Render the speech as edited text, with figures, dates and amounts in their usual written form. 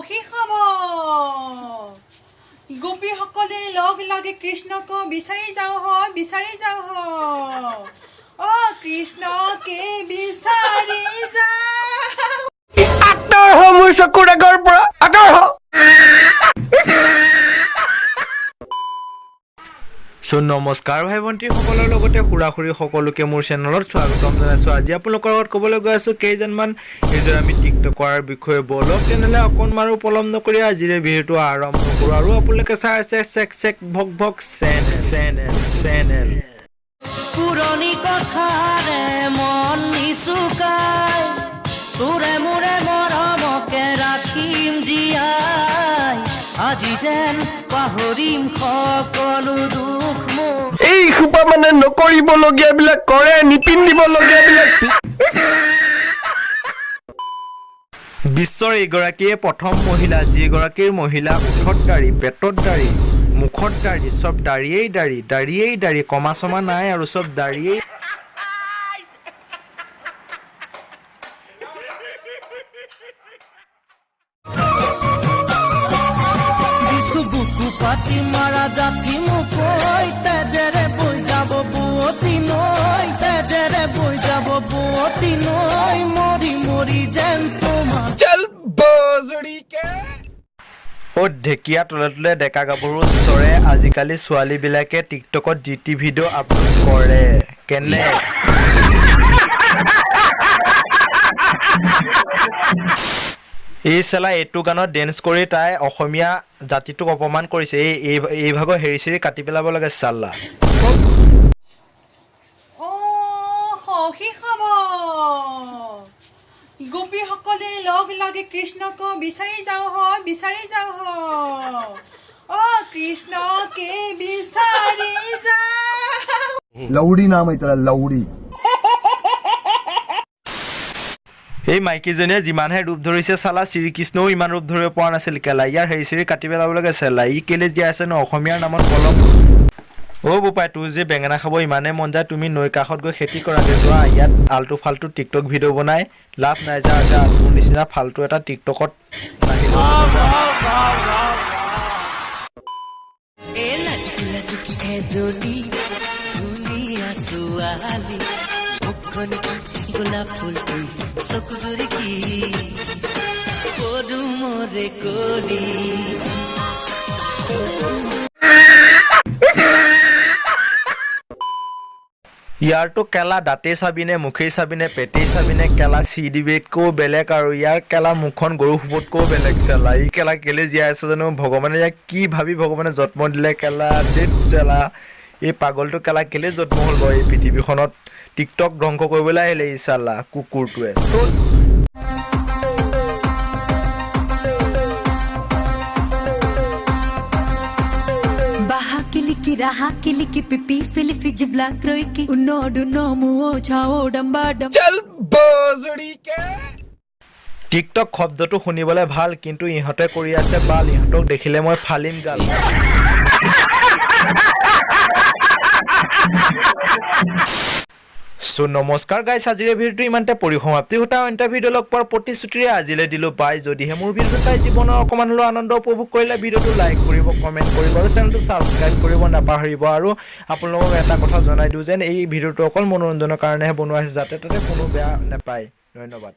সখী খাব গোপীসকলে লগ লাগি কৃষ্ণক বিচাৰি যাওঁ অ কৃষ্ণকে বিচাৰি যাওঁ আঁতৰ হ মোৰ চকুৰ আগৰ পৰা আঁতৰ হ নমস্কাৰ ভাই ভণ্টি সকলৰ লগতে খুৰা খুৰী সকলোকে মোৰ চেনেলত স্বাগতম জনাইছো। আজি আপোনালোকৰ লগত ক'বলৈ গৈ আছো কেইজনমান নিজৰ আমি টিকটকৰ বিষয়ে বলক তেনেহ'লে অকণমান পলম নকৰি আজিৰে ভিডিঅ'টো আৰম্ভ কৰোঁ আৰু আপোনালোকে চাই আছে চেক ভক ভক চেনেল পুৰণি কথাৰে মন নিচুকাই তোৰে মোৰে মৰমকে ৰাখিম জীয়াই আজি যেন পাহৰিম সকলো দুখ মোৰ এই খোপা মানে নকৰিবলগীয়াবিলাক কৰে নিপিন্ধিবলগীয়াবিলাক বিশ্বৰ এইগৰাকীয়ে প্ৰথম মহিলা যিগৰাকীৰ মহিলা ওঠত দাড়ি পেটত দাড়ি মুখত দাড়ি চব দাড়িয়েই দাড়ি কমা চমা নাই আৰু চব দাড়িয়েই বুকু পাতি মাৰা জাতি মুকৈ তেজেৰে বৈ যাব বুৱতী নৈ তেজেৰে বৈ যাব বুৱতী নৈ মৰি মৰি যেন তোমাৰ চল বজড়িকে ও ঢেকিয়া তলে ডেকা গাভৰু চৰে আজিকালি ছোৱালীবিলাকে টিকটকত জিটি ভিডিঅ' আপলোড কৰে কেনে এই চালা এইটো গানত ডেন্স কৰি তাই অসমীয়া জাতিটোক অপমান কৰিছে এই ভাগৰ হেৰি চেৰি কাটি পেলাব লাগে চাল্লা অ সখী খাব গোপীসকলে লগ লাগি কৃষ্ণক বিচাৰি যাওঁ অ কৃষ্ণকে বিচাৰি যাওঁ लौड़ी नाम है तेरा लौड़ी এই মাইকীজনীয়ে যিমানহে ৰূপ ধৰিছে চালা শ্ৰীকৃষ্ণও ইমান ৰূপ ধৰিব পৰা নাছিল কেলা ইয়াৰ হেৰি চেৰি কাটি পেলাব লাগে চালা ই কেলে দিয়া আছে ন অসমীয়াৰ নামত কলম অ বোপাই তোৰ যে বেঙেনা খাব ইমানে মন যায় তুমি নৈ কাষত গৈ খেতি কৰাগে যোৱা ইয়াত আল্টু ফাল্টু টিকটক ভিডিঅ' বনাই লাভ নাই যা তোৰ নিচিনা ফাল্টু এটা টিকটকত গোলাপ ফুল চকুজুৰি কি পদুমৰে কলি ইয়াৰটো কেলা দাঁতেই চাবিনে মুখেই চাবিনে পেটেই চাবিনে কেলা চিডিবেতকৈও বেলেগ আৰু ইয়াৰ কেলা মুখখন গৰু সুবতকৈও বেলেগ চেলা ই কেলা কেলে জীয়াই আছে জানো ভগৱানে ইয়াক কি ভাবি ভগৱানে জন্ম দিলে কেলা দেৱ চেলা এই পাগলটো কেলা কেলে জন্ম হ'ল বাৰু এই পৃথিৱীখনত টিকটক ধ্বংস কৰিবলৈ আহিলে ই চালা কুকুৰটোৱে Raha kiliki pipi filifi jibla kroiki unodu nomu o chao damba dam চল বজড়িকে টিকটক শব্দটো শুনিবলৈ ভাল কিন্তু ইহঁতে কৰি আছে বাল ইহঁতক দেখিলে মই ফালিম গাল নমস্কাৰ গাইছ আজিৰে ভিডিঅ'টো ইমানতে পৰিসমাপ্তি ঘটা অন্য ভিডিঅ' লগ পোৱাৰ প্ৰতিশ্ৰুতিৰে আজিলৈ দিলোঁ বাই যদিহে মোৰ ভিডিঅ'টো চাই জীৱনৰ অকণমান হ'লেও আনন্দ উপভোগ কৰিলে ভিডিঅ'টো লাইক কৰিব কমেণ্ট কৰিব আৰু চেনেলটো ছাবস্ক্ৰাইব কৰিব নাপাহৰিব আৰু আপোনালোকক এটা কথা জনাই দিওঁ যেন এই ভিডিঅ'টো অকল মনোৰঞ্জনৰ কাৰণেহে বনোৱা হৈছে যাতে তাতে কোনো বেয়া নাপায় ধন্যবাদ।